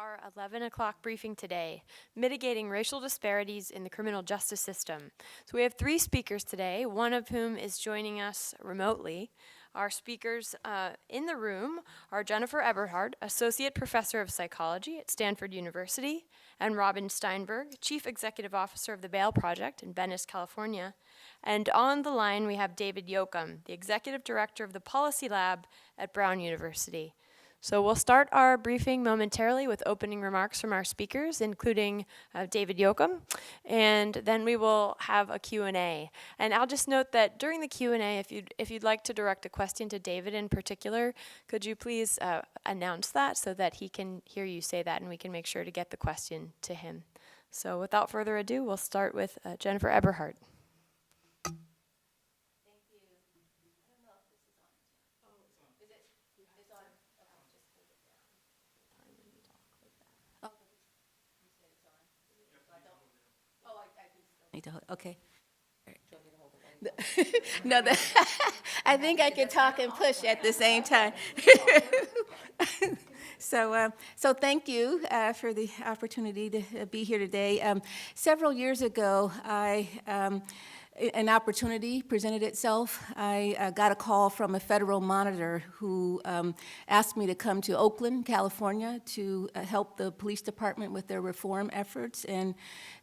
our 11 o'clock briefing today, Mitigating Racial Disparities in the Criminal Justice System. So we have three speakers today, one of whom is joining us remotely. Our speakers in the room are Jennifer Eberhard, Associate Professor of Psychology at Stanford University, and Robin Steinberg, Chief Executive Officer of the Bail Project in Venice, California. And on the line we have David Yoakum, the Executive Director of the Policy Lab at Brown University. So we'll start our briefing momentarily with opening remarks from our speakers, including David Yoakum, and then we will have a Q&A. And I'll just note that during the Q&A, if you'd like to direct a question to David in particular, could you please announce that so that he can hear you say that and we can make sure to get the question to him. So without further ado, we'll start with Jennifer Eberhard. Okay. No, I think I can talk and push at the same time. So thank you for the opportunity to be here today. Several years ago, an opportunity presented itself. I got a call from a federal monitor who asked me to come to Oakland, California to help the police department with their reform efforts. And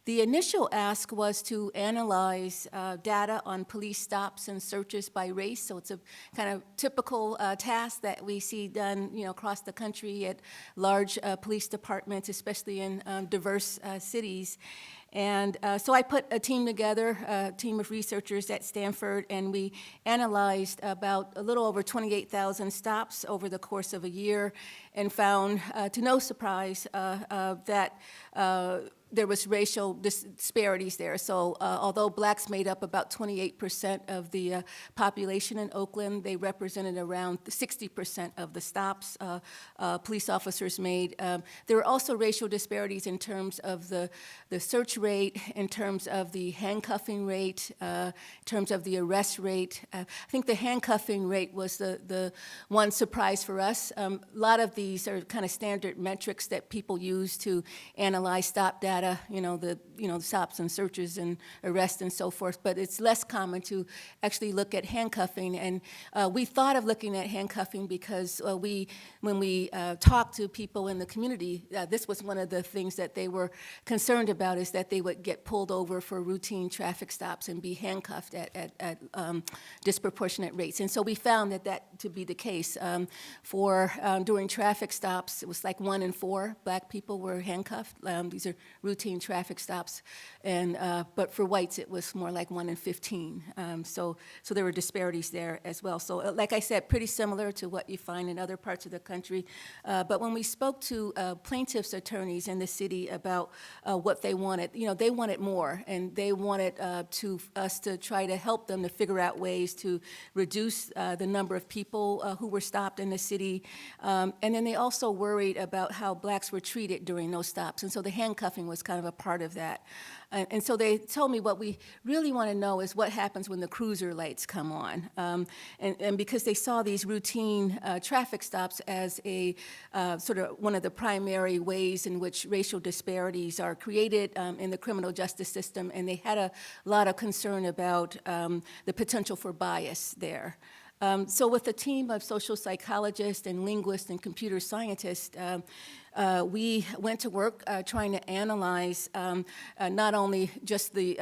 the initial ask was to analyze data on police stops and searches by race. So it's a kind of typical task that we see done, across the country at large police departments, especially in diverse cities. And so I put a team together, a team of researchers at Stanford, and we analyzed about a little over 28,000 stops over the course of a year and found, to no surprise, that there was racial disparities there. So although blacks made up about 28% of the population in Oakland, they represented around 60% of the stops police officers made. There were also racial disparities in terms of the search rate, in terms of the handcuffing rate, in terms of the arrest rate. I think the handcuffing rate was the one surprise for us. A lot of these are kind of standard metrics that people use to analyze stop data. The stops and searches and arrests and so forth, but it's less common to actually look at handcuffing. And we thought of looking at handcuffing because when we talked to people in the community, this was one of the things that they were concerned about, is that they would get pulled over for routine traffic stops and be handcuffed at disproportionate rates. And so we found that to be the case. During traffic stops, it was like 1 in 4 black people were handcuffed. These are routine traffic stops, but for whites it was more like 1 in 15. So there were disparities there as well. So like I said, pretty similar to what you find in other parts of the country. But when we spoke to plaintiffs' attorneys in the city about what they wanted, they wanted more, and they wanted us to try to help them to figure out ways to reduce the number of people who were stopped in the city. And then they also worried about how blacks were treated during those stops. And so the handcuffing was kind of a part of that. And so they told me what we really want to know is what happens when the cruiser lights come on. And because they saw these routine traffic stops as a sort of one of the primary ways in which racial disparities are created in the criminal justice system, and they had a lot of concern about the potential for bias there. So with a team of social psychologists and linguists and computer scientists, we went to work trying to analyze not only just the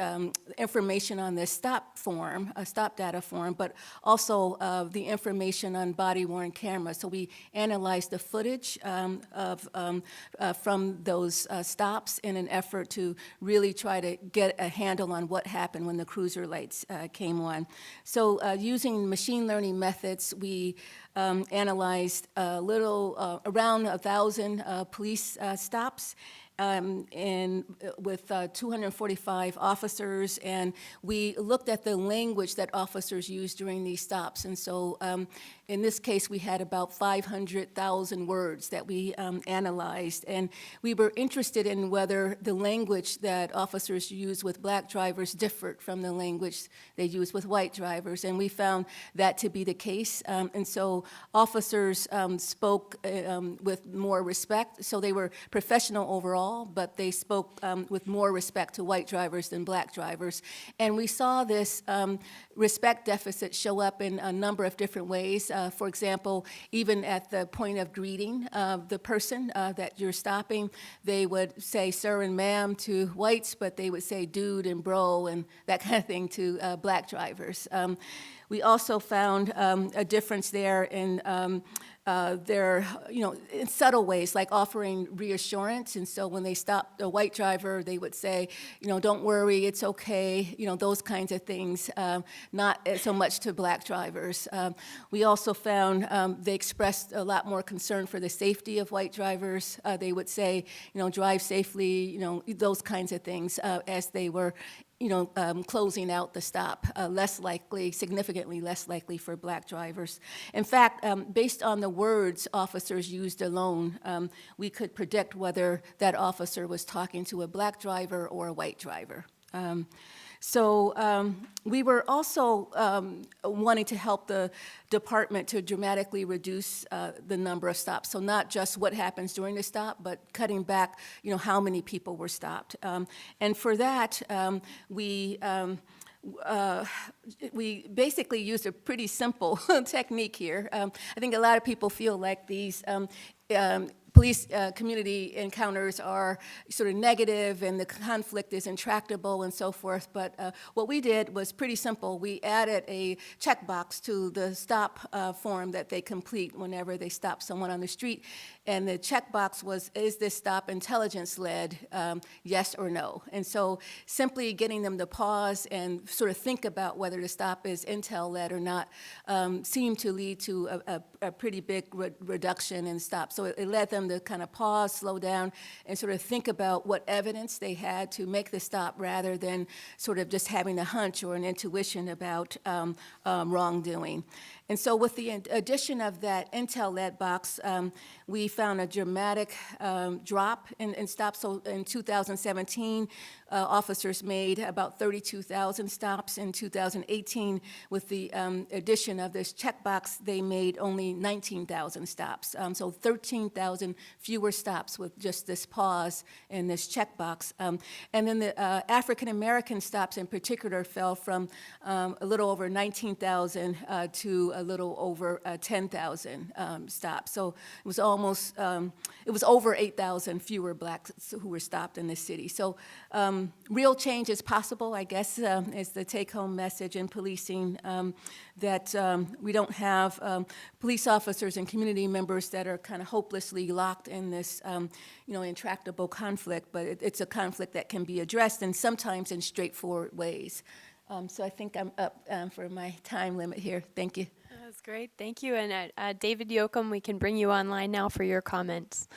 information on the stop data form, but also the information on body-worn cameras. So we analyzed the footage from those stops in an effort to really try to get a handle on what happened when the cruiser lights came on. So using machine learning methods, we analyzed around 1,000 police stops, and with 245 officers, and we looked at the language that officers used during these stops. And so In this case, we had about 500,000 words that we analyzed, and we were interested in whether the language that officers use with black drivers differed from the language they use with white drivers, and we found that to be the case. And so officers spoke with more respect, so they were professional overall, but they spoke with more respect to white drivers than black drivers. And we saw this respect deficit show up in a number of different ways. For example, even at the point of greeting the person that you're stopping, they would say sir and ma'am to whites, but they would say dude and bro and that kind of thing to black drivers. We also found a difference there in in subtle ways, like offering reassurance. And so when they stopped a white driver, they would say, don't worry, it's okay, those kinds of things, not so much to black drivers. We also found they expressed a lot more concern for the safety of white drivers. They would say, drive safely, those kinds of things as they were closing out the stop, less likely, significantly less likely for black drivers. In fact, based on the words officers used alone, we could predict whether that officer was talking to a black driver or a white driver. So we were also wanting to help the department to dramatically reduce the number of stops. So not just what happens during the stop, but cutting back, how many people were stopped. And for that, we basically used a pretty simple technique here. I think a lot of people feel like these police community encounters are sort of negative and the conflict is intractable and so forth, but what we did was pretty simple. We added a checkbox to the stop form that they complete whenever they stop someone on the street, and the checkbox was, is this stop intelligence-led, yes or no? And so simply getting them to pause and sort of think about whether the stop is intel-led or not seemed to lead to a pretty big reduction in stops. So it led them to kind of pause, slow down, and sort of think about what evidence they had to make the stop rather than sort of just having a hunch or an intuition about wrongdoing. And so with the addition of that intel-led box, we found a dramatic drop in stops. So in 2017, officers made about 32,000 stops. In 2018, with the addition of this checkbox, they made only 19,000 stops. So 13,000 fewer stops with just this pause and this checkbox. And then the African-American stops in particular fell from a little over 19,000 to a little over 10,000 stops. So it was almost, it was over 8,000 fewer blacks who were stopped in the city. So real change is possible, I guess, is the take-home message in policing, that we don't have police officers and community members that are kind of hopelessly locked in this, intractable conflict, but it's a conflict that can be addressed, and sometimes in straightforward ways. So I think I'm up for my time limit here. Thank you. That's great. Thank you. And David Yoakum, we can bring you online now for your comments.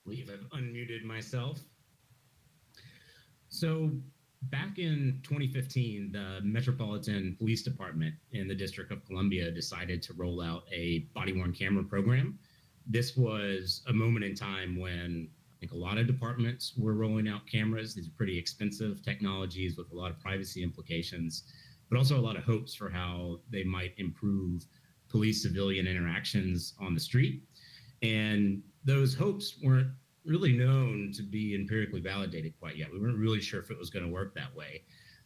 I believe I've unmuted myself. So back in 2015, the Metropolitan Police Department in the District of Columbia decided to roll out a body-worn camera program. This was a moment in time when I think a lot of departments were rolling out cameras. These are pretty expensive technologies with a lot of privacy implications, but also a lot of hopes for how they might improve police-civilian interactions on the street. And those hopes weren't really known to be empirically validated quite yet. We weren't really sure if it was going to work that way.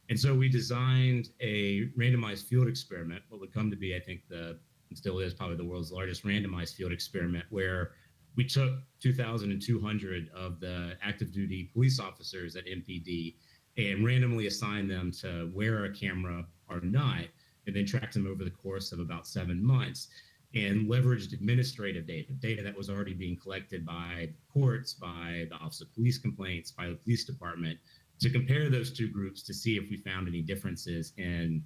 And so we designed a randomized field experiment, what would come to be, I think, and still is probably the world's largest randomized field experiment, where we took 2,200 of the active duty police officers at MPD and randomly assigned them to wear a camera or not, and then tracked them over the course of about 7 months, and leveraged administrative data that was already being collected by courts, by the Office of Police Complaints, by the police department, to compare those two groups to see if we found any differences in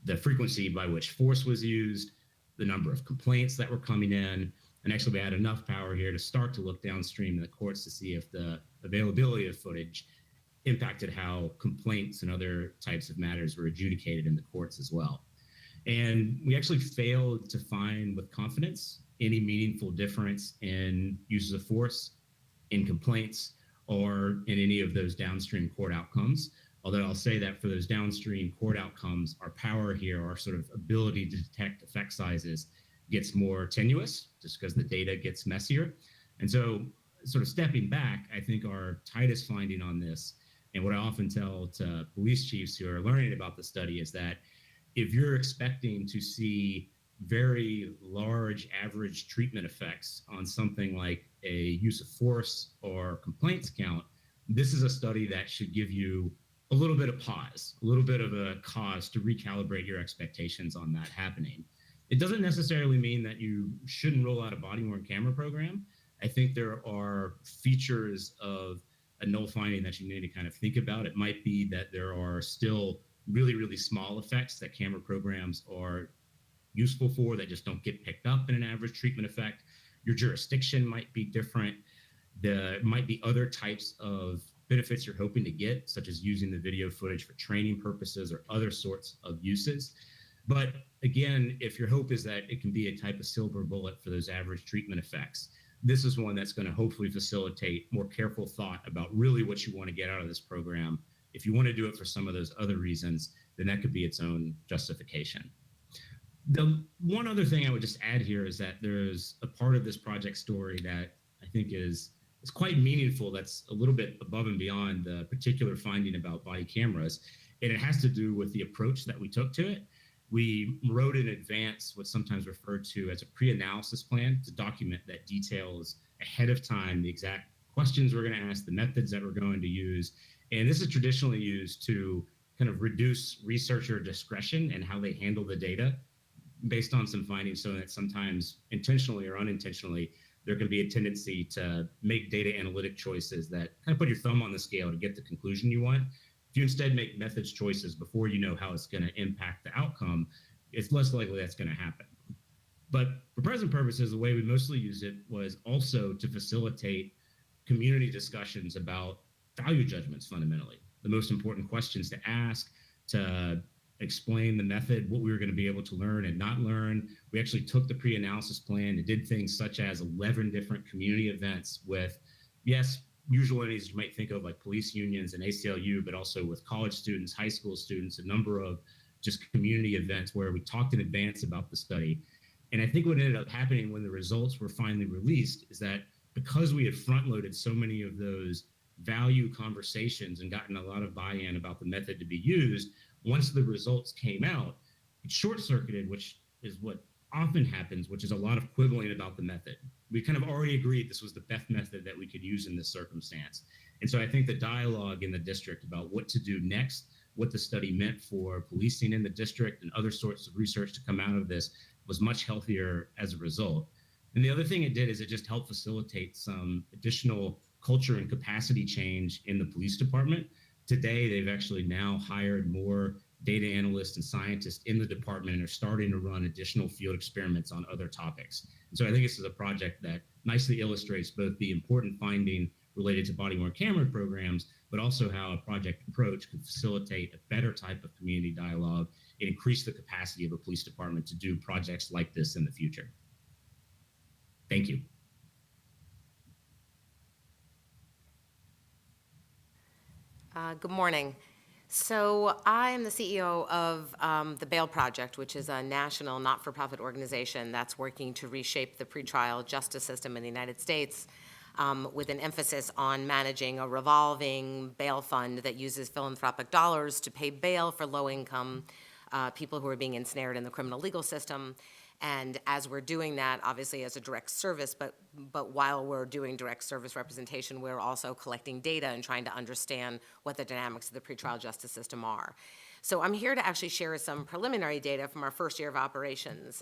the frequency by which force was used, the number of complaints that were coming in. And actually, we had enough power here to start to look downstream in the courts to see if the availability of footage impacted how complaints and other types of matters were adjudicated in the courts as well. And we actually failed to find with confidence any meaningful difference in uses of force, in complaints, or in any of those downstream court outcomes. Although I'll say that for those downstream court outcomes, our power here, our sort of ability to detect effect sizes gets more tenuous just because the data gets messier. And so, sort of stepping back, I think our tightest finding on this, and what I often tell to police chiefs who are learning about the study, is that if you're expecting to see very large average treatment effects on something like a use of force or complaints count, this is a study that should give you a little bit of pause, a little bit of a cause to recalibrate your expectations on that happening. It doesn't necessarily mean that you shouldn't roll out a body-worn camera program. I think there are features of a null finding that you need to kind of think about. It might be that there are still really, really small effects that camera programs are useful for that just don't get picked up in an average treatment effect. Your jurisdiction might be different. There might be other types of benefits you're hoping to get, such as using the video footage for training purposes or other sorts of uses. But again, if your hope is that it can be a type of silver bullet for those average treatment effects, this is one that's going to hopefully facilitate more careful thought about really what you want to get out of this program. If you want to do it for some of those other reasons, then that could be its own justification. The one other thing I would just add here is that there's a part of this project story that I think is quite meaningful, that's a little bit above and beyond the particular finding about body cameras, and it has to do with the approach that we took to it. We wrote in advance what's sometimes referred to as a pre-analysis plan to document that details ahead of time the exact questions we're going to ask, the methods that we're going to use. And this is traditionally used to kind of reduce researcher discretion and how they handle the data based on some findings, so that sometimes intentionally or unintentionally, there can be a tendency to make data analytic choices that kind of put your thumb on the scale to get the conclusion you want. If you instead make methods choices before you know how it's going to impact the outcome, it's less likely that's going to happen. But for present purposes, the way we mostly use it was also to facilitate community discussions about value judgments, fundamentally. The most important questions to ask, to explain the method, what we were going to be able to learn and not learn. We actually took the pre-analysis plan and did things such as 11 different community events with, yes, usual entities you might think of like police unions and ACLU, but also with college students, high school students, a number of just community events where we talked in advance about the study. And I think what ended up happening when the results were finally released is that because we had front-loaded so many of those value conversations and gotten a lot of buy-in about the method to be used, once the results came out, it short-circuited, which is what often happens, which is a lot of quibbling about the method. We kind of already agreed this was the best method that we could use in this circumstance. And so I think the dialogue in the district about what to do next, what the study meant for policing in the district and other sorts of research to come out of this was much healthier as a result. And the other thing it did is it just helped facilitate some additional culture and capacity change in the police department. Today, they've actually now hired more data analysts and scientists in the department and are starting to run additional field experiments on other topics. And so I think this is a project that nicely illustrates both the important finding related to body-worn camera programs, but also how a project approach can facilitate a better type of community dialogue and increase the capacity of a police department to do projects like this in the future. Thank you. Good morning. So I am the CEO of the Bail Project, which is a national not-for-profit organization that's working to reshape the pretrial justice system in the United States with an emphasis on managing a revolving bail fund that uses philanthropic dollars to pay bail for low-income people who are being ensnared in the criminal legal system. And as we're doing that, obviously as a direct service, but while we're doing direct service representation, we're also collecting data and trying to understand what the dynamics of the pretrial justice system are. So I'm here to actually share some preliminary data from our first year of operations,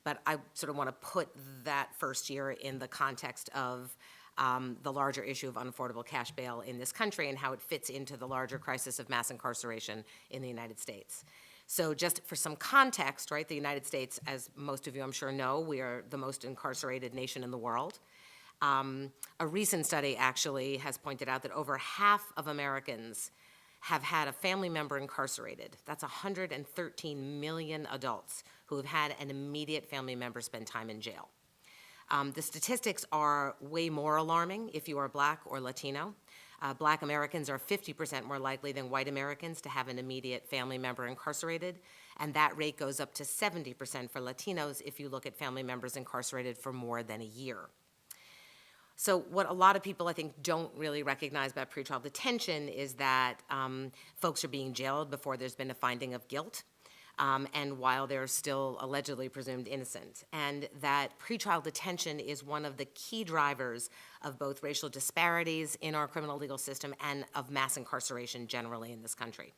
but I sort of want to put that first year in the context of the larger issue of unaffordable cash bail in this country and how it fits into the larger crisis of mass incarceration in the United States. So just for some context, right, the United States, as most of you I'm sure know, we are the most incarcerated nation in the world. A recent study actually has pointed out that over half of Americans have had a family member incarcerated. That's 113 million adults who have had an immediate family member spend time in jail. The statistics are way more alarming if you are Black or Latino. Black Americans are 50% more likely than white Americans to have an immediate family member incarcerated, and that rate goes up to 70% for Latinos if you look at family members incarcerated for more than a year. So what a lot of people, I think, don't really recognize about pretrial detention is that folks are being jailed before there's been a finding of guilt, and while they're still allegedly presumed innocent. And that pretrial detention is one of the key drivers of both racial disparities in our criminal legal system and of mass incarceration generally in this country.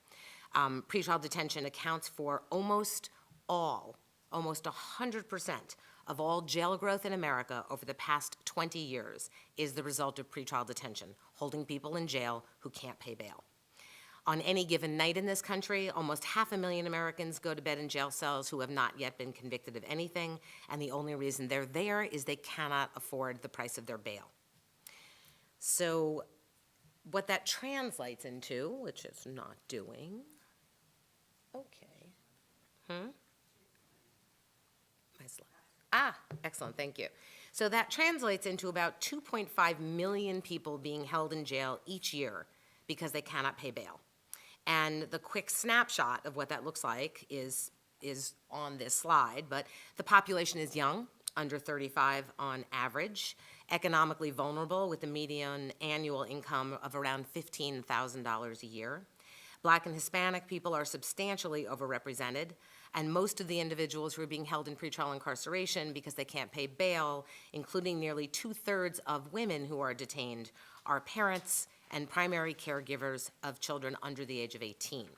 Pretrial detention accounts for almost 100% of all jail growth in America over the past 20 years is the result of pretrial detention, holding people in jail who can't pay bail. On any given night in this country, almost 500,000 Americans go to bed in jail cells who have not yet been convicted of anything, and the only reason they're there is they cannot afford the price of their bail. So what that translates into, which it's not doing, okay. My slide. Excellent, thank you. So that translates into about 2.5 million people being held in jail each year because they cannot pay bail. And the quick snapshot of what that looks like is on this slide, but the population is young, under 35 on average, economically vulnerable with a median annual income of around $15,000 a year. Black and Hispanic people are substantially overrepresented, and most of the individuals who are being held in pretrial incarceration because they can't pay bail, including nearly 2/3 of women who are detained, are parents and primary caregivers of children under the age of 18.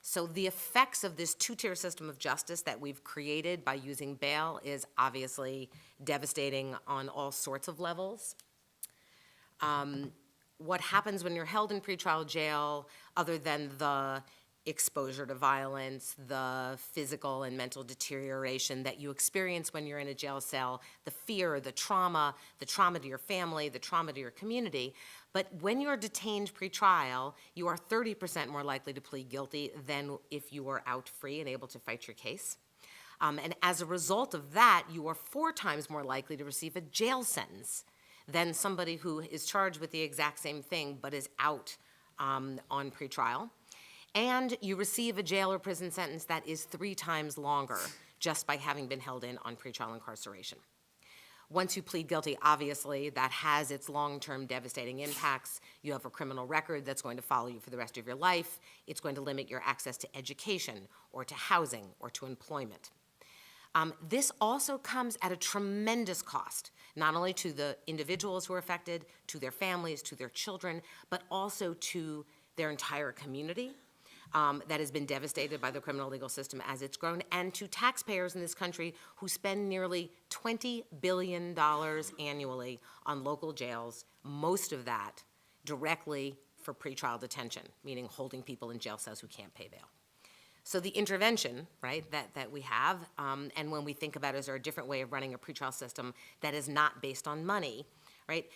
So the effects of this two-tier system of justice that we've created by using bail is obviously devastating on all sorts of levels. What happens when you're held in pretrial jail, other than the exposure to violence, the physical and mental deterioration that you experience when you're in a jail cell, the fear, the trauma to your family, the trauma to your community. But when you're detained pretrial, you are 30% more likely to plead guilty than if you were out free and able to fight your case. And as a result of that, you are 4 times more likely to receive a jail sentence than somebody who is charged with the exact same thing but is out on pretrial. And you receive a jail or prison sentence that is 3 times longer just by having been held in on pretrial incarceration. Once you plead guilty, obviously, that has its long-term devastating impacts. You have a criminal record that's going to follow you for the rest of your life. It's going to limit your access to education or to housing or to employment. This also comes at a tremendous cost, not only to the individuals who are affected, to their families, to their children, but also to their entire community that has been devastated by the criminal legal system as it's grown, and to taxpayers in this country who spend nearly $20 billion annually on local jails, most of that directly for pretrial detention, meaning holding people in jail cells who can't pay bail. So the intervention, right, that we have, and when we think about it, is there a different way of running a pretrial system that is not based on money, right?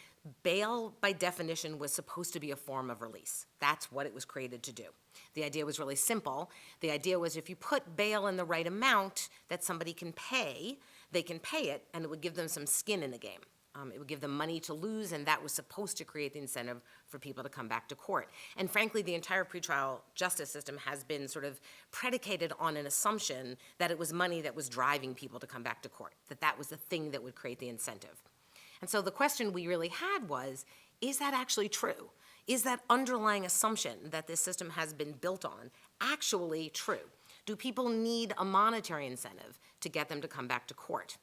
Bail, by definition, was supposed to be a form of release. That's what it was created to do. The idea was really simple. The idea was if you put bail in the right amount that somebody can pay, they can pay it, and it would give them some skin in the game. It would give them money to lose, and that was supposed to create the incentive for people to come back to court. And frankly, the entire pretrial justice system has been sort of predicated on an assumption that it was money that was driving people to come back to court, that that was the thing that would create the incentive. And so the question we really had was, is that actually true? Is that underlying assumption that this system has been built on actually true? Do people need a monetary incentive to get them to come back to court?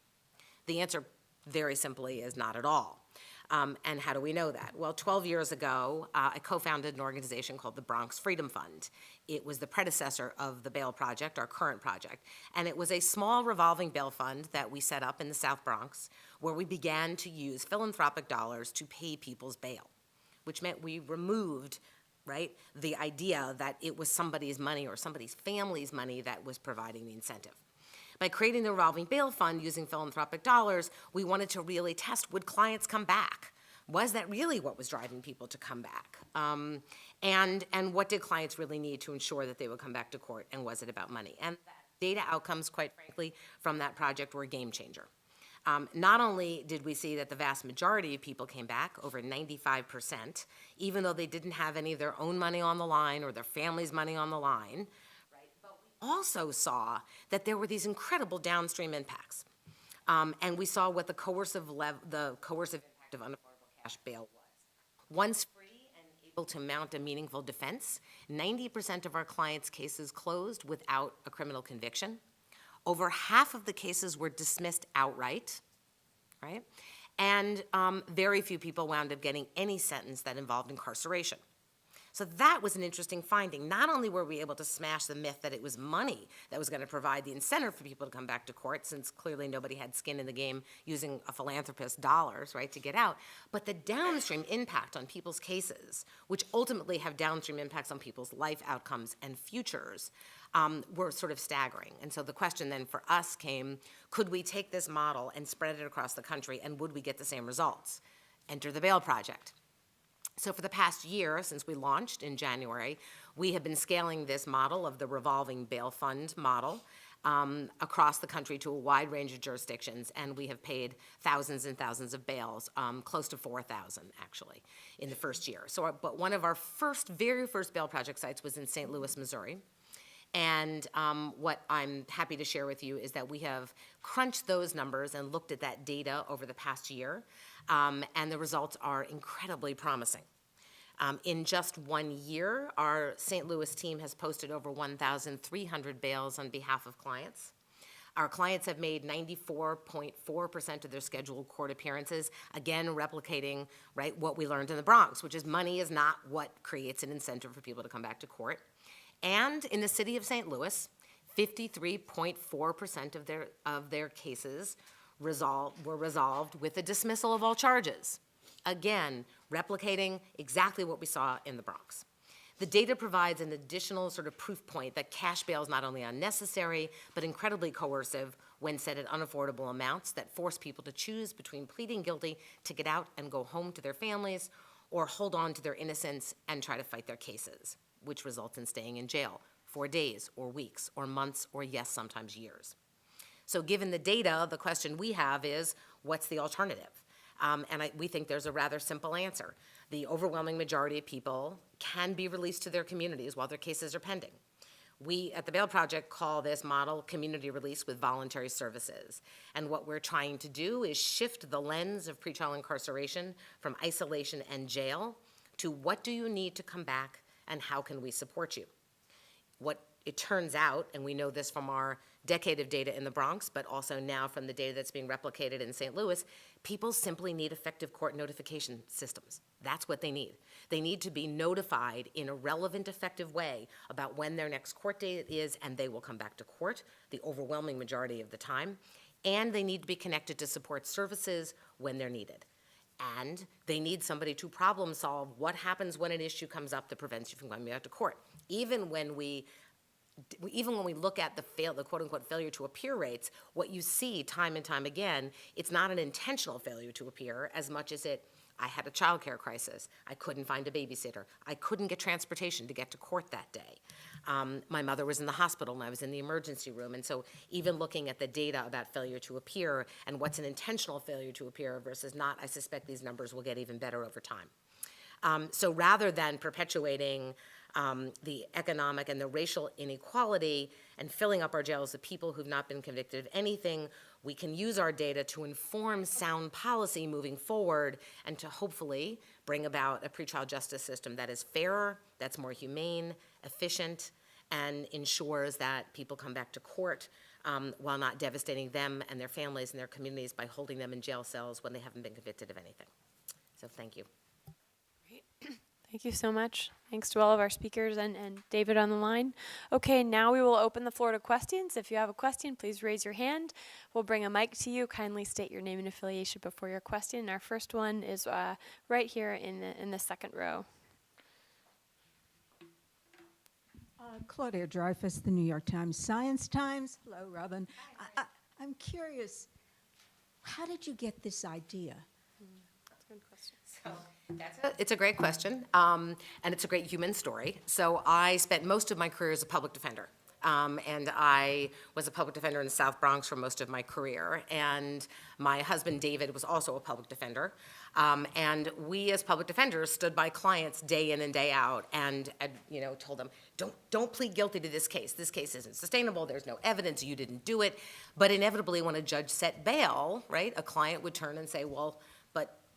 The answer very simply is not at all. And how do we know that? Well, 12 years ago, I co-founded an organization called the Bronx Freedom Fund. It was the predecessor of the Bail Project, our current project, and it was a small revolving bail fund that we set up in the South Bronx, where we began to use philanthropic dollars to pay people's bail, which meant we removed, right, the idea that it was somebody's money or somebody's family's money that was providing the incentive. By creating the revolving bail fund using philanthropic dollars, we wanted to really test, would clients come back? Was that really what was driving people to come back? And what did clients really need to ensure that they would come back to court, and was it about money? And data outcomes, quite frankly, from that project were a game changer. Not only did we see that the vast majority of people came back, over 95%, even though they didn't have any of their own money on the line or their family's money on the line, right? But we also saw that there were these incredible downstream impacts. And we saw what the coercive impact of unaffordable cash bail was. Once free and able to mount a meaningful defense, 90% of our clients' cases closed without a criminal conviction. Over half of the cases were dismissed outright, right? And very few people wound up getting any sentence that involved incarceration. So that was an interesting finding. Not only were we able to smash the myth that it was money that was going to provide the incentive for people to come back to court, since clearly nobody had skin in the game using a philanthropist's dollars, right, to get out, but the downstream impact on people's cases, which ultimately have downstream impacts on people's life outcomes and futures, were sort of staggering. And so the question then for us came, could we take this model and spread it across the country, and would we get the same results? Enter the Bail Project. So for the past year, since we launched in January, we have been scaling this model of the revolving bail fund model across the country to a wide range of jurisdictions, and we have paid thousands and thousands of bails, close to 4,000 actually, in the first year. So, but one of our very first bail project sites was in St. Louis, Missouri. And what I'm happy to share with you is that we have crunched those numbers and looked at that data over the past year, and the results are incredibly promising. In just 1 year, our St. Louis team has posted over 1,300 bails on behalf of clients. Our clients have made 94.4% of their scheduled court appearances, again replicating, right, what we learned in the Bronx, which is money is not what creates an incentive for people to come back to court. And in the city of St. Louis, 53.4% of their cases were resolved with the dismissal of all charges. Again, replicating exactly what we saw in the Bronx. The data provides an additional sort of proof point that cash bail is not only unnecessary, but incredibly coercive when set at unaffordable amounts that force people to choose between pleading guilty to get out and go home to their families, or hold on to their innocence and try to fight their cases, which results in staying in jail for days or weeks or months or, yes, sometimes years. So given the data, the question we have is, what's the alternative? We think there's a rather simple answer. The overwhelming majority of people can be released to their communities while their cases are pending. We, at the Bail Project, call this model community release with voluntary services. And what we're trying to do is shift the lens of pretrial incarceration from isolation and jail to what do you need to come back and how can we support you? What it turns out, and we know this from our decade of data in the Bronx, but also now from the data that's being replicated in St. Louis, people simply need effective court notification systems. That's what they need. They need to be notified in a relevant, effective way about when their next court date is, and they will come back to court the overwhelming majority of the time. And they need to be connected to support services when they're needed. And they need somebody to problem solve what happens when an issue comes up that prevents you from going back to court. Even when we look at the quote-unquote failure to appear rates, what you see time and time again, it's not an intentional failure to appear as much as I had a childcare crisis, I couldn't find a babysitter, I couldn't get transportation to get to court that day. My mother was in the hospital and I was in the emergency room, and so even looking at the data about failure to appear and what's an intentional failure to appear versus not, I suspect these numbers will get even better over time. So rather than perpetuating the economic and the racial inequality and filling up our jails with people who've not been convicted of anything, we can use our data to inform sound policy moving forward and to hopefully bring about a pretrial justice system that is fairer, that's more humane, efficient, and ensures that people come back to court while not devastating them and their families and their communities by holding them in jail cells when they haven't been convicted of anything. So thank you. Thank you so much. Thanks to all of our speakers and David on the line. Okay, now we will open the floor to questions. If you have a question, please raise your hand. We'll bring a mic to you. Kindly state your name and affiliation before your question. Our first one is right here in the second row. Claudia Dreyfus, The New York Times Science Times. Hello, Robin. I'm curious, how did you get this idea? That's a good question. It's a great question, and it's a great human story. So I spent most of my career as a public defender. And I was a public defender in the South Bronx for most of my career. And my husband, David, was also a public defender. And we, as public defenders, stood by clients day in and day out and told them, don't plead guilty to this case. This case isn't sustainable. There's no evidence. You didn't do it. But inevitably, when a judge set bail, right, a client would turn and say, well,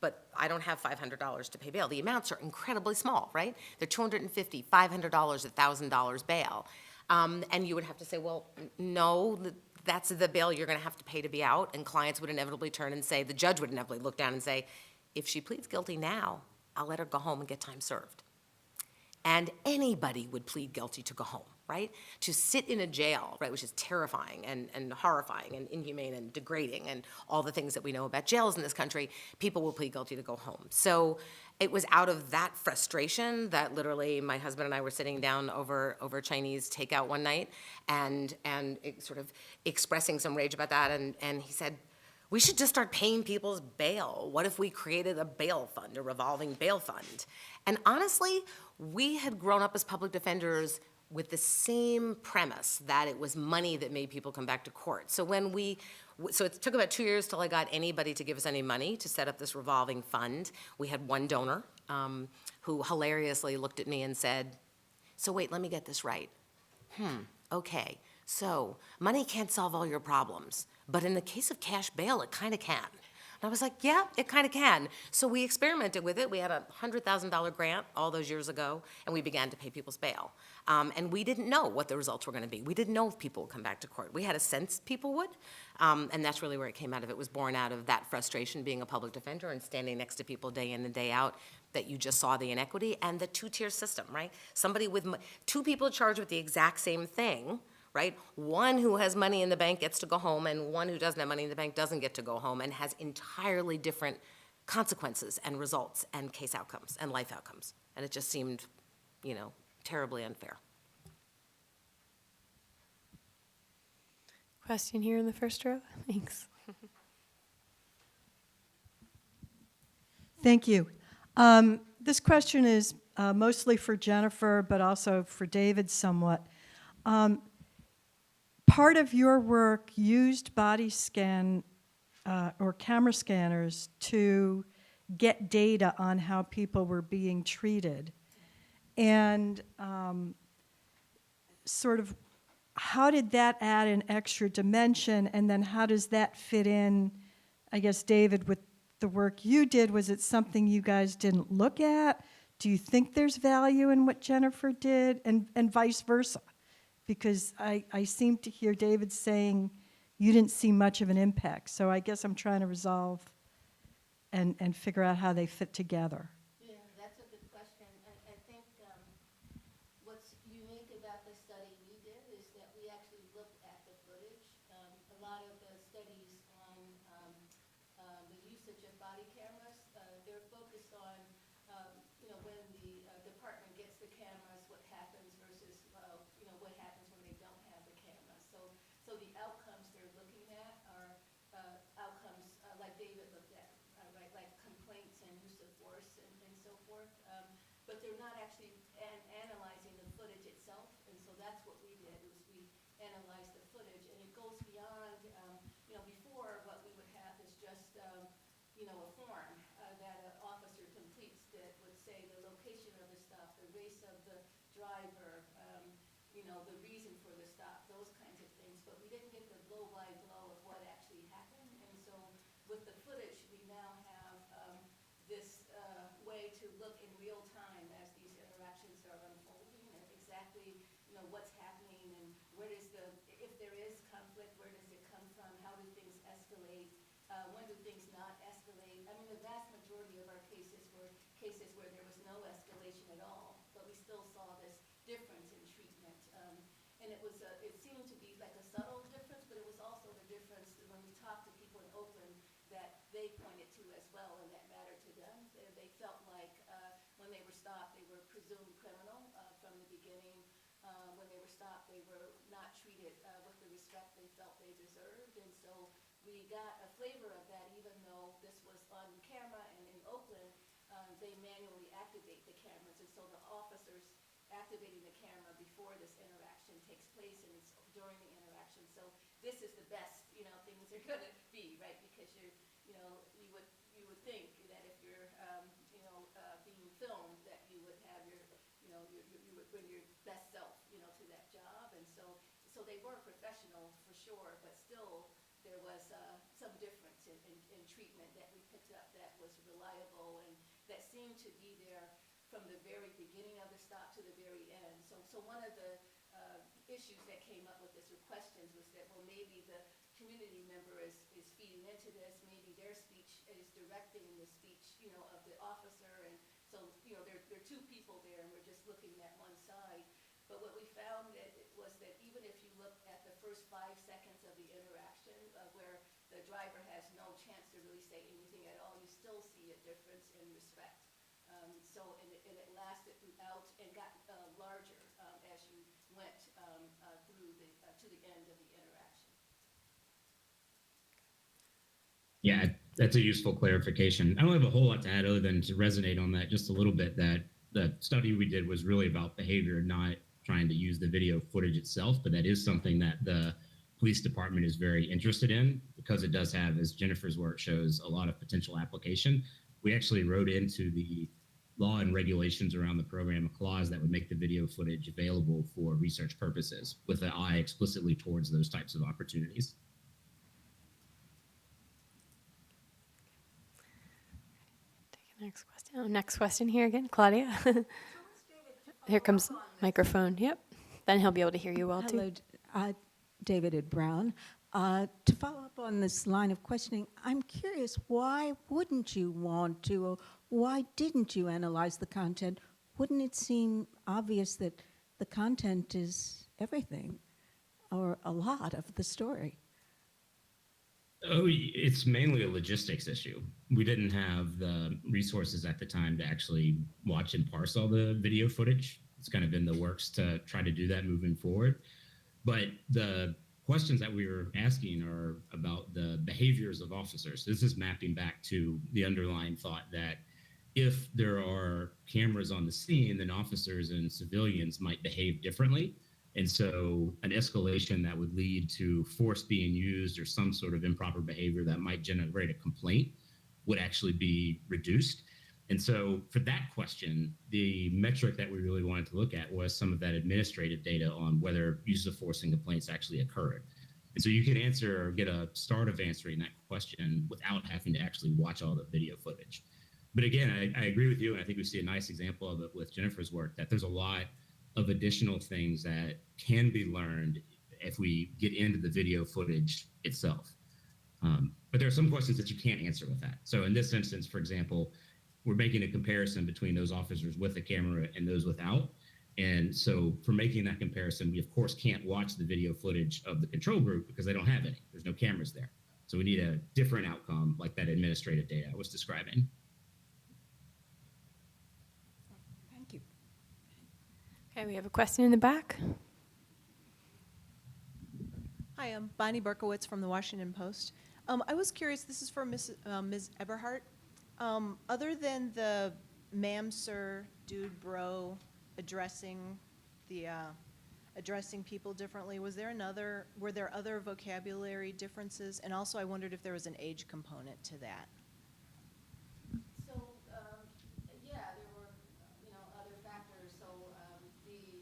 but I don't have $500 to pay bail. The amounts are incredibly small, right? They're $250, $500, $1,000 bail. And you would have to say, well, no, that's the bail you're going to have to pay to be out. And clients would inevitably turn and say, the judge would inevitably look down and say, if she pleads guilty now, I'll let her go home and get time served. And anybody would plead guilty to go home, right? To sit in a jail, right, which is terrifying and horrifying and inhumane and degrading and all the things that we know about jails in this country, people will plead guilty to go home. So it was out of that frustration that literally my husband and I were sitting down over Chinese takeout one night and sort of expressing some rage about that. And he said, we should just start paying people's bail. What if we created a bail fund, a revolving bail fund? And honestly, we had grown up as public defenders with the same premise that it was money that made people come back to court. So so it took about 2 years till I got anybody to give us any money to set up this revolving fund. We had one donor who hilariously looked at me and said, so wait, let me get this right. Okay, so money can't solve all your problems, but in the case of cash bail, it kind of can. And I was like, yeah, it kind of can. So we experimented with it. We had a $100,000 grant all those years ago, and we began to pay people's bail. And we didn't know what the results were going to be. We didn't know if people would come back to court. We had a sense people would, and that's really where it came out of. It was born out of that frustration being a public defender and standing next to people day in and day out, that you just saw the inequity and the two-tier system, right? Two people charged with the exact same thing, right? One who has money in the bank gets to go home, and one who doesn't have money in the bank doesn't get to go home, and has entirely different consequences and results and case outcomes and life outcomes. And it just seemed, terribly unfair. Question here in the first row. Thanks. Thank you. This question is mostly for Jennifer, but also for David somewhat. Part of your work used body scan or camera scanners to get data on how people were being treated. And sort of how did that add an extra dimension, and then how does that fit in, I guess, David, with the work you did? Was it something you guys didn't look at? Do you think there's value in what Jennifer did, and vice versa? Because I seem to hear David saying you didn't see much of an impact. So I guess I'm trying to resolve and figure out how they fit together. Yeah, that's a good question. I think what's unique about the study we did is that we actually looked at the footage. A lot of the studies on the usage of body cameras, they're focused on, when the department gets the cameras, what happens versus, what happens when they don't have the cameras. So the outcomes they're looking at are outcomes like David looked at, right, like complaints and use of force and so forth. But they're not actually analyzing the footage itself, and so that's what we did, was we analyzed the footage, and it goes beyond, before what we would have is just, a form that an officer completes that would say the location of the stop, the race of the driver, the reason for the stop, those kinds of things. But we didn't get the blow-by-blow of what actually happened. And so with the footage, we now have this way to look in real time as these interactions are unfolding at exactly, what's happening and where does if there is conflict, where does it come from? How do things escalate? When do things not escalate? I mean, the vast majority of our cases were cases where there was no escalation at all, but we still saw this difference in treatment. And it seemed to be like a subtle difference, but it was also the difference that when we talked to people in Oakland that they pointed to as well, and that mattered to them. They felt like when they were stopped, they were presumed criminal from the beginning. When they were stopped, they were not treated with the respect they felt they deserved. And so we got a flavor of that, even though this was on camera and in Oakland. they manually activate the cameras, and so the officers activating the camera before this interaction takes place, and it's during the interaction. So this is the best, things are going to be, right? Because you would think that if you're, being filmed, that you would have you would bring your best self, to that job, and so they were professional for sure, but still there was some difference in treatment that we picked up that was reliable and that seemed to be there from the very beginning of the stop to the very end. So one of the issues that came up with this, or questions, was that, well, maybe the community member is feeding into this, maybe their speech is directing the speech, of the officer, and so, there are two people there, and we're just looking at one side. But what we found was that even if you look at the first 5 seconds of the interaction, where the driver has no chance to really say anything at all, you still see a difference in respect. And it lasted throughout and got larger as you went through to the end of the interaction. Yeah, that's a useful clarification. I don't have a whole lot to add other than to resonate on that just a little bit, that the study we did was really about behavior, not trying to use the video footage itself, but that is something that the police department is very interested in, because it does have, as Jennifer's work shows, a lot of potential application. We actually wrote into the law and regulations around the program a clause that would make the video footage available for research purposes, with an eye explicitly towards those types of opportunities. Next question. Oh, next question here again, Claudia. Here comes microphone. Yep. Then he'll be able to hear you well too. Hello, David Brown. To follow up on this line of questioning, I'm curious, why wouldn't you want to, or why didn't you analyze the content? Wouldn't it seem obvious that the content is everything, or a lot of the story? Oh, it's mainly a logistics issue. We didn't have the resources at the time to actually watch and parse all the video footage. It's kind of in the works to try to do that moving forward. But the questions that we were asking are about the behaviors of officers. This is mapping back to the underlying thought that if there are cameras on the scene, then officers and civilians might behave differently. And so an escalation that would lead to force being used or some sort of improper behavior that might generate a complaint would actually be reduced. And so for that question, the metric that we really wanted to look at was some of that administrative data on whether use of force and complaints actually occurred. And so you can answer or get a start of answering that question without having to actually watch all the video footage. But again, I agree with you, and I think we see a nice example of it with Jennifer's work, that there's a lot of additional things that can be learned if we get into the video footage itself. But there are some questions that you can't answer with that. So in this instance, for example, we're making a comparison between those officers with a camera and those without. And so for making that comparison, we of course can't watch the video footage of the control group because they don't have any. There's no cameras there. So we need a different outcome like that administrative data I was describing. Thank you. Okay, we have a question in the back. Hi, I'm Bonnie Berkowitz from the Washington Post. I was curious, this is for Ms. Eberhardt. Other than the ma'am, sir, dude, bro, addressing people differently, were there other vocabulary differences? And also I wondered if there was an age component to that. So, yeah, there were, other factors. So the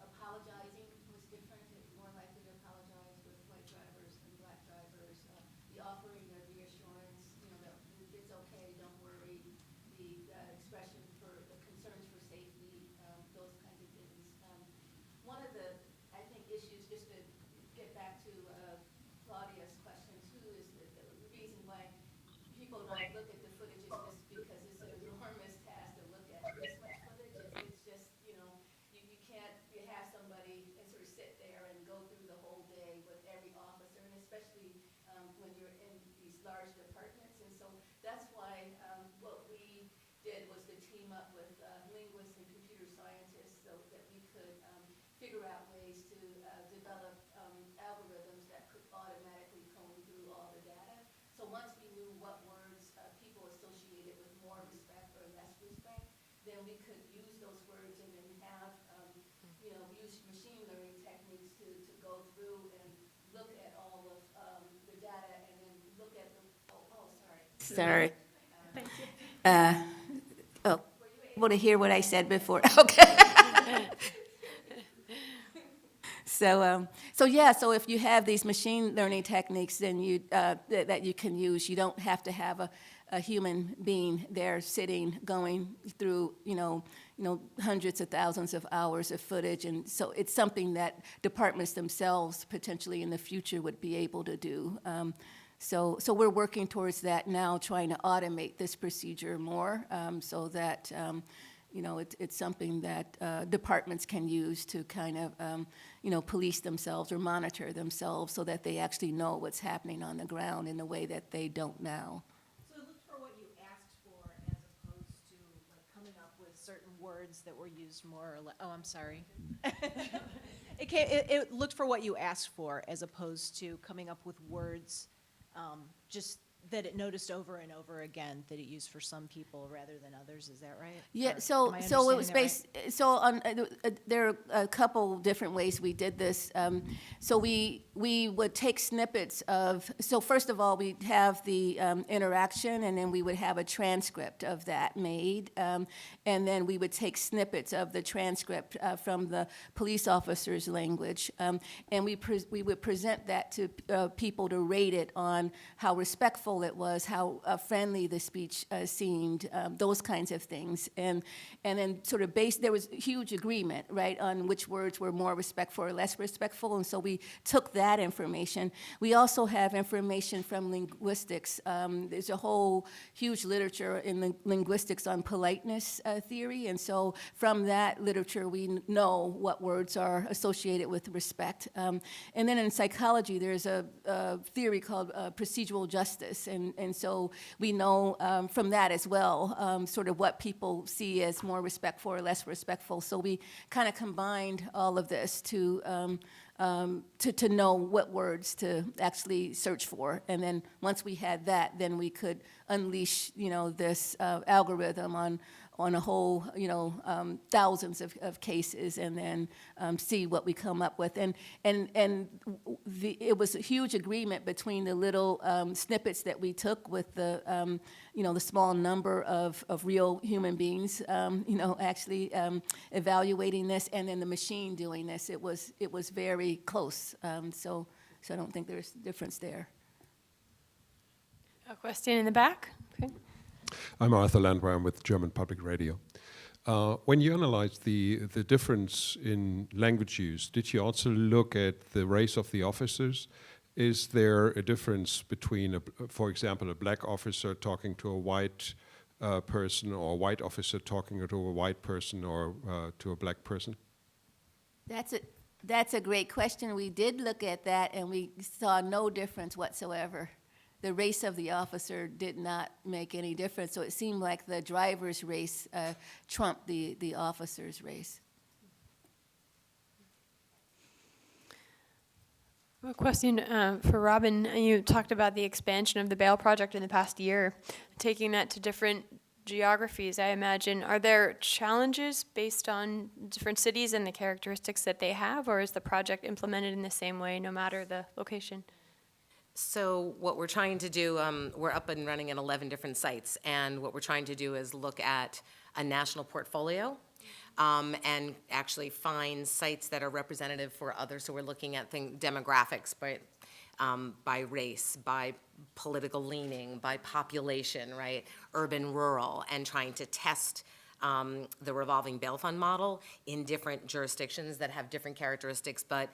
apologizing was different. More likely to apologize with white drivers and black drivers. The offering of reassurance, that it's okay, don't worry. The expression for the concerns for safety, those kinds of things. One of the, I think, issues, just to get back to Claudia's question too, is that the reason why people don't look at the footage is just because it's an enormous task to look at this much footage. It's just, you can't, you have somebody and sort of sit there and go through the whole day with every officer, and especially when you're in these large departments. And so that's why what we did was to team up with linguists and computer scientists so that we could figure out ways to develop algorithms that could automatically comb through all the data. So once we knew what words people associated with more respect or then we could use those words and then have, use machine learning techniques to go through and look at all of the data and then look at the, sorry. Were you able to hear what I said before? Okay. So if you have these machine learning techniques, then that you can use, you don't have to have a human being there sitting, going through, hundreds of thousands of hours of footage. And so it's something that departments themselves potentially in the future would be able to do. So we're working towards that now, trying to automate this procedure more, so that it's something that departments can use to kind of, police themselves or monitor themselves so that they actually know what's happening on the ground in a way that they don't now. So it looked for what you asked for as opposed to like coming up with certain words that were used more or less. Oh, I'm sorry. It looked for what you asked for as opposed to coming up with words just that it noticed over and over again that it used for some people rather than others. Is that right? Yeah, Or so am I so it was understanding that right? based. So on there are a couple different ways we did this. So we would take snippets of. So first of all, we'd have the interaction, and then we would have a transcript of that made, and then we would take snippets of the transcript from the police officer's language, and we would present that to people to rate it on how respectful it was, how friendly the speech seemed, those kinds of things. And then sort of there was huge agreement, right, on which words were more respectful or less respectful, and so we took that information. We also have information from linguistics. There's a whole huge literature in linguistics on politeness theory, and so from that literature we know what words are associated with respect. And then in psychology there's a theory called procedural justice, and so we know from that as well sort of what people see as more respectful or less respectful. So we kind of combined all of this to know what words to actually search for, and then once we had that, then we could unleash this algorithm on a whole, thousands of cases, and then see what we come up with. And it was a huge agreement between the little snippets that we took with the, the small number of real human beings, actually evaluating this, and then the machine doing this. It was very close. So I don't think there's a difference there. A question in the back? Okay. I'm Arthur Landwehr. I'm with German Public Radio. When you analyzed the difference in language use, did you also look at the race of the officers? Is there a difference between, for example, a black officer talking to a white person, or a white officer talking to a white person, or to a black person? That's a great question. We did look at that, and we saw no difference whatsoever. The race of the officer did not make any difference, so it seemed like the driver's race trumped the officer's race. A question for Robin. You talked about the expansion of the Bail Project in the past year, taking that to different geographies, I imagine. Are there challenges based on different cities and the characteristics that they have, or is the project implemented in the same way no matter the location? So what we're trying to do, we're up and running in 11 different sites, and what we're trying to do is look at a national portfolio and actually find sites that are representative for others. So we're looking at demographics by race, by political leaning, by population, right, urban, rural, and trying to test the revolving bail fund model in different jurisdictions that have different characteristics, but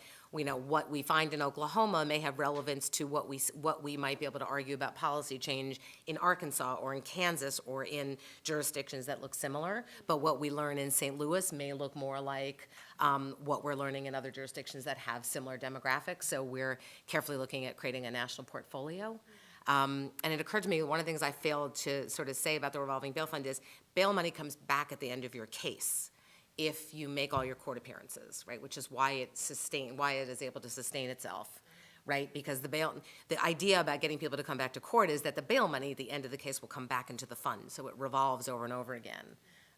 what we find in Oklahoma may have relevance to what we might be able to argue about policy change in Arkansas or in Kansas or in jurisdictions that look similar, but what we learn in St. Louis may look more like what we're learning in other jurisdictions that have similar demographics, so we're carefully looking at creating a national portfolio. And it occurred to me, one of the things I failed to sort of say about the revolving bail fund is bail money comes back at the end of your case if you make all your court appearances, right? Which is why it is able to sustain itself, right? Because the idea about getting people to come back to court is that the bail money at the end of the case will come back into the fund, so it revolves over and over again.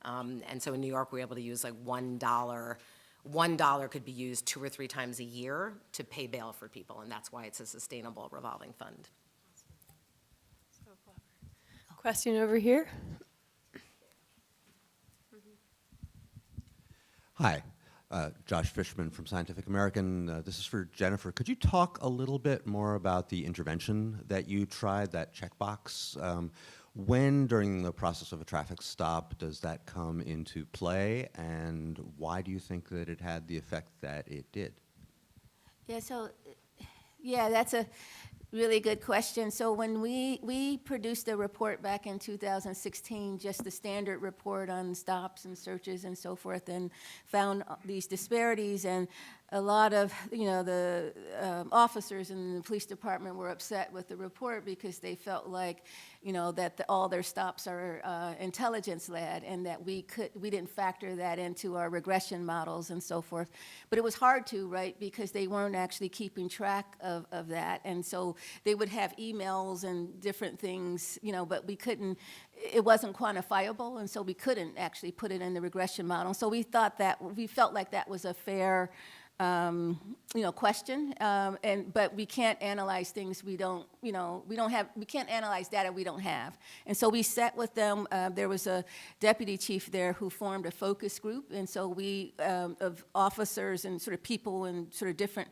And so in New York, we're able to use like $1. $1 could be used 2 or 3 times a year to pay bail for people, and that's why it's a sustainable revolving fund. Question over here. Hi, Josh Fishman from Scientific American. This is for Jennifer. Could you talk a little bit more about the intervention that you tried, that checkbox? When, during the process of a traffic stop, does that come into play, and why do you think that it had the effect that it did? Yeah, that's a really good question. So when we produced a report back in 2016, just the standard report on stops and searches and so forth, and found these disparities, and a lot of, the officers in the police department were upset with the report because they felt like, that all their stops are intelligence-led, and that we didn't factor that into our regression models and so forth. But it was hard to, right, because they weren't actually keeping track of that. And so they would have emails and different things, but we couldn't, it wasn't quantifiable, and so we couldn't actually put it in the regression model. So we felt like that was a fair question, but we can't analyze things we can't analyze data we don't have. And so we sat with them. There was a deputy chief there who formed a focus group, and so we, of officers and sort of people in sort of different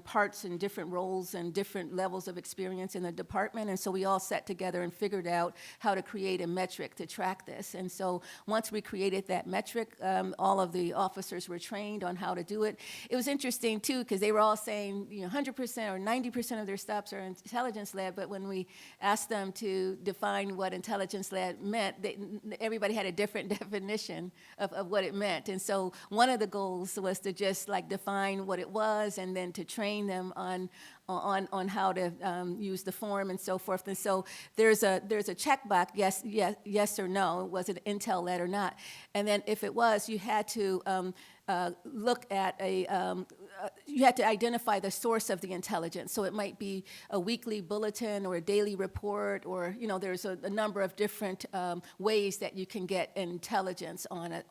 parts and different roles and different levels of experience in the department, and so we all sat together and figured out how to create a metric to track this. And so once we created that metric, all of the officers were trained on how to do it. It was interesting, too, because they were all saying, 100% or 90% of their stops are intelligence-led, but when we asked them to define what intelligence-led meant, everybody had a different definition of what it meant. And so one of the goals was to just, define what it was, and then to train them on how to use the form and so forth. And so there's a checkbox, yes or no, was it intel-led or not? And then if it was, you had to look at you had to identify the source of the intelligence. So it might be a weekly bulletin or a daily report, or there's a number of different ways that you can get intelligence on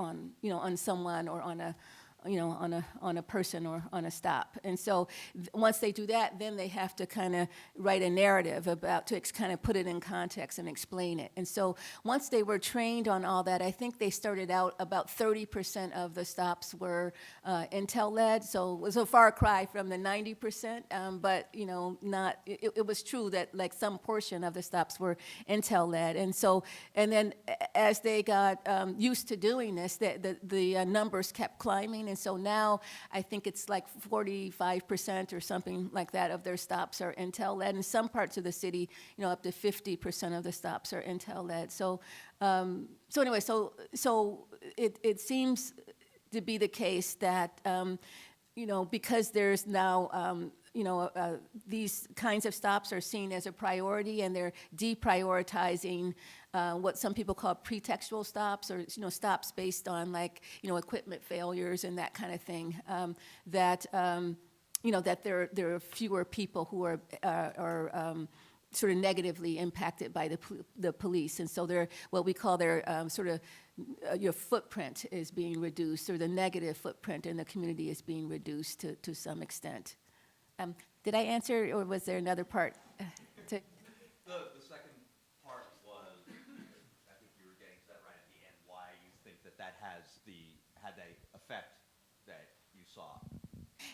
someone, or on a person, or on a stop. And so once they do that, then they have to kind of write a narrative to kind of put it in context and explain it. And so once they were trained on all that, I think they started out about 30% of the stops were intel-led. So it was a far cry from the 90%, but it was true that some portion of the stops were intel-led. And then as they got used to doing this, the numbers kept climbing. And so now I think it's 45% or something like that of their stops are intel-led. In some parts of the city, up to 50% of the stops are intel-led. So anyway, it seems to be the case that because there's now these kinds of stops are seen as a priority, and they're deprioritizing what some people call pretextual stops, or stops based on equipment failures and that kind of thing. That there are fewer people who are sort of negatively impacted by the police, and so they're what we call their sort of your footprint is being reduced, or the negative footprint in the community is being reduced to some extent. Did I answer, or was there another part? The second part was, I think you were getting to that right at the end, why you think that had the effect that you saw.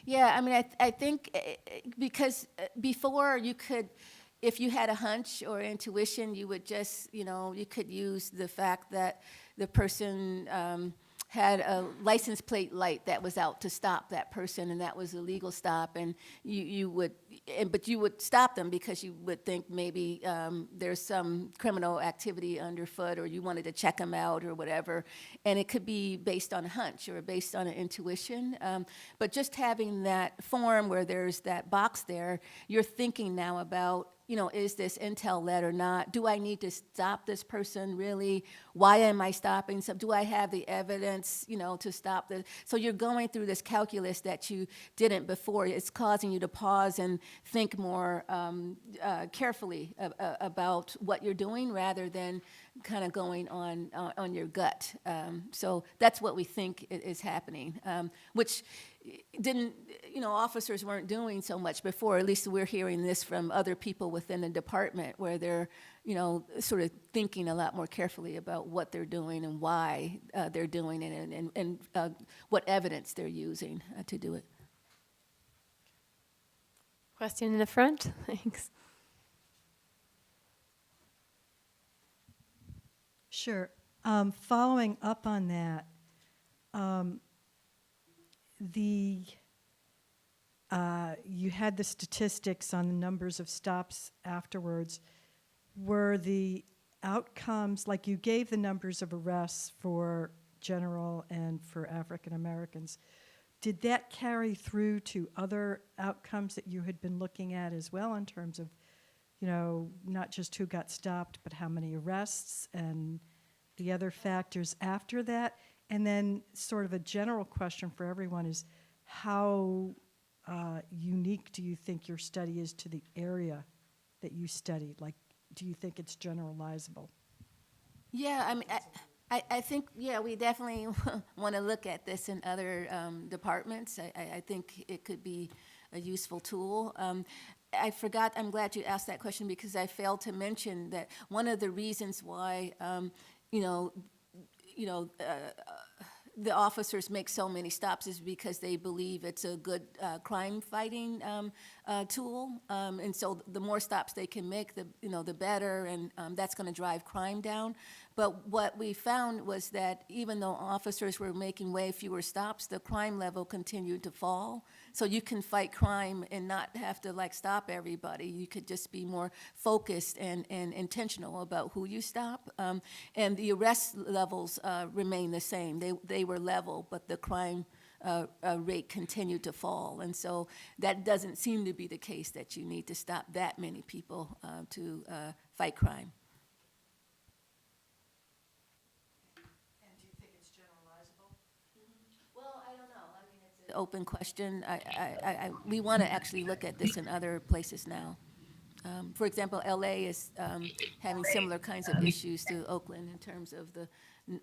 Yeah, I mean, I think because before you could, if you had a hunch or intuition, you would just, you could use the fact that the person had a license plate light that was out to stop that person, and that was a legal stop, and but you would stop them because you would think maybe there's some criminal activity underfoot, or you wanted to check them out or whatever, and it could be based on a hunch or based on an intuition. But just having that form where there's that box there, you're thinking now about is this intel led or not? Do I need to stop this person really? Why am I stopping? So do I have the evidence, to stop this? So you're going through this calculus that you didn't before. It's causing you to pause and think more carefully about what you're doing rather than kind of going on your gut. So that's what we think is happening, which didn't, officers weren't doing so much before. At least we're hearing this from other people within the department where they're, sort of thinking a lot more carefully about what they're doing and why they're doing it and what evidence they're using to do it. Question in the front? Thanks. Sure. Following up on that, you had the statistics on the numbers of stops afterwards. Were the outcomes, like you gave the numbers of arrests for general and for African Americans, did that carry through to other outcomes that you had been looking at as well in terms of, not just who got stopped, but how many arrests and the other factors after that? And then sort of a general question for everyone is, how unique do you think your study is to the area that you studied? Like, do you think it's generalizable? Yeah, I mean, I think, we definitely want to look at this in other departments. I think it could be a useful tool. I forgot, I'm glad you asked that question because I failed to mention that one of the reasons why, the officers make so many stops is because they believe it's a good crime fighting tool, and so the more stops they can make, the better, and that's going to drive crime down. But what we found was that even though officers were making way fewer stops, the crime level continued to fall. So you can fight crime and not have to stop everybody. You could just be more focused and intentional about who you stop. And the arrest levels remain the same. They were level, but the crime rate continued to fall. And so that doesn't seem to be the case, that you need to stop that many people to fight crime. And do you think it's generalizable? Well, I don't know. I mean, it's an open question. We want to actually look at this in other places now. For example, LA is having similar kinds of issues to Oakland in terms of the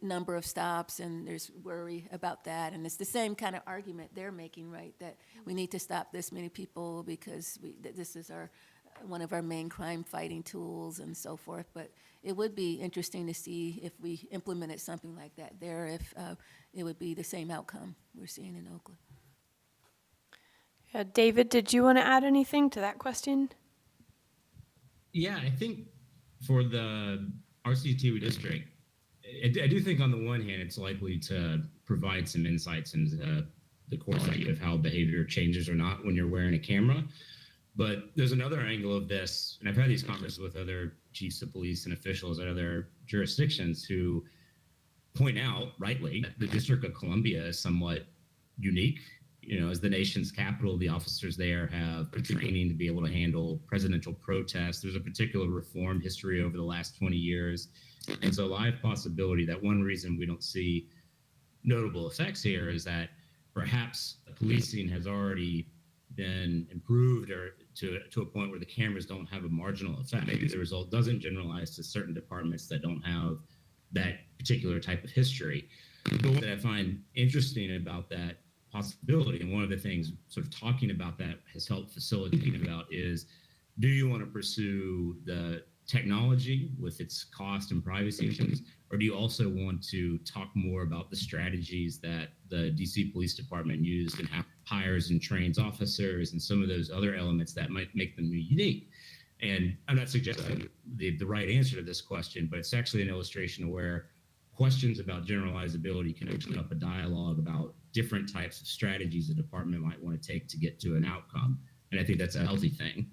number of stops, and there's worry about that. And it's the same kind of argument they're making, right? That we need to stop this many people because this is one of our main crime fighting tools and so forth. But it would be interesting to see if we implemented something like that there, if it would be the same outcome we're seeing in Oakland. David, did you want to add anything to that question? Yeah, I think for the RCTU district, I do think on the one hand, it's likely to provide some insights into the course of how behavior changes or not when you're wearing a camera. But there's another angle of this, and I've had these conversations with other chiefs of police and officials at other jurisdictions who point out, rightly, that the District of Columbia is somewhat unique. As the nation's capital, the officers there have training to be able to handle presidential protests. There's a particular reform history over the last 20 years. And so a live possibility that one reason we don't see notable effects here is that perhaps policing has already been improved or to a point where the cameras don't have a marginal effect. Maybe the result doesn't generalize to certain departments that don't have that particular type of history. But what I find interesting about that possibility, and one of the things sort of talking about that has helped facilitate about, is do you want to pursue the technology with its cost and privacy issues, or do you also want to talk more about the strategies that the DC Police Department used and how hires and trains officers and some of those other elements that might make them unique? And I'm not suggesting the right answer to this question, but it's actually an illustration of where questions about generalizability can open up a dialogue about different types of strategies a department might want to take to get to an outcome. And I think that's a healthy thing.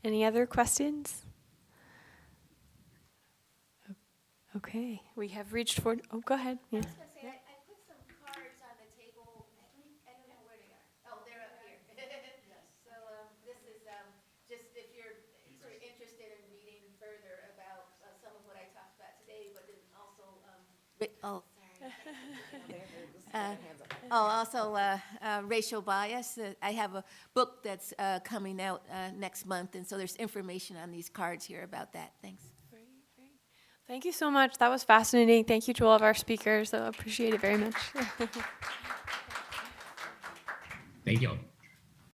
Any other questions? Okay, we have reached for, go ahead. Yeah. I was going to say, I put some cards on the table. I don't know where they are. Oh, they're Oh, also racial bias. I have a book that's coming out next month, and so there's information on these cards here about that. Thanks. Thank you so much. That was fascinating. Thank you to all of our speakers. I appreciate it very much. Thank you.